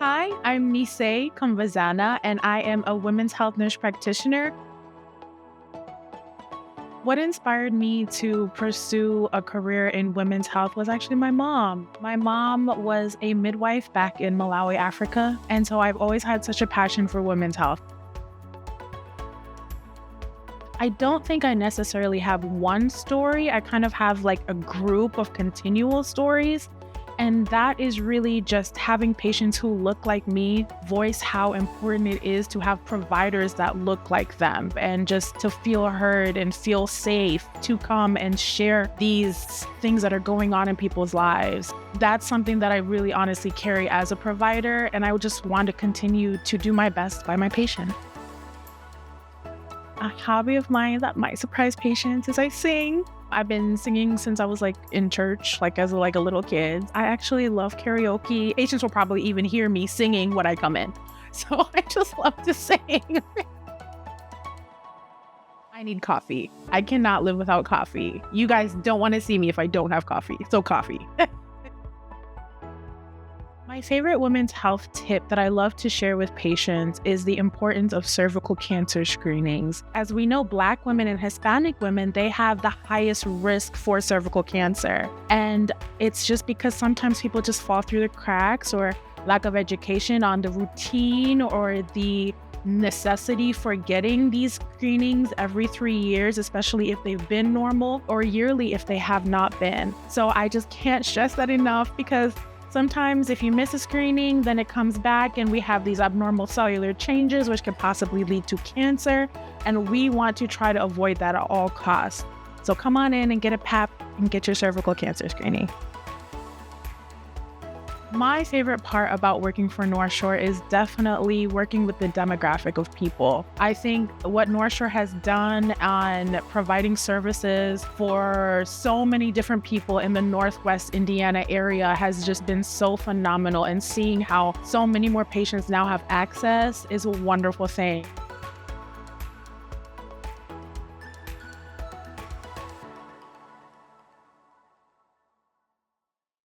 Hi, I'm Mnyisei Kamvazaana, and I am a women's health nurse practitioner. What inspired me to pursue a career in women's health was actually my mom. My mom was a midwife back in Malawi, Africa, and so I've always had such a passion for women's health. I don't think I necessarily have one story. I kind of have like a group of continual stories. And that is really just having patients who look like me voice how important it is to have providers that look like them and just to feel heard and feel safe to come and share these things that are going on in people's lives. That's something that I really honestly carry as a provider, and I would just want to continue to do my best by my patient. A hobby of mine that might surprise patients is I sing. I've been singing since I was in church, as a little kid. I actually love karaoke. Patients will probably even hear me singing when I come in. So I just love to sing. I need coffee. I cannot live without coffee. You guys don't want to see me if I don't have coffee. So coffee. My favorite women's health tip that I love to share with patients is the importance of cervical cancer screenings. As we know, Black women and Hispanic women, they have the highest risk for cervical cancer. And it's just because sometimes people just fall through the cracks or lack of education on the routine or the necessity for getting these screenings every 3 years, especially if they've been normal, or yearly if they have not been. So I just can't stress that enough, because sometimes if you miss a screening, then it comes back and we have these abnormal cellular changes, which could possibly lead to cancer. And we want to try to avoid that at all costs. So come on in and get a PAP and get your cervical cancer screening. My favorite part about working for NorthShore is definitely working with the demographic of people. I think what NorthShore has done on providing services for so many different people in the Northwest Indiana area has just been so phenomenal, and seeing how so many more patients now have access is a wonderful thing.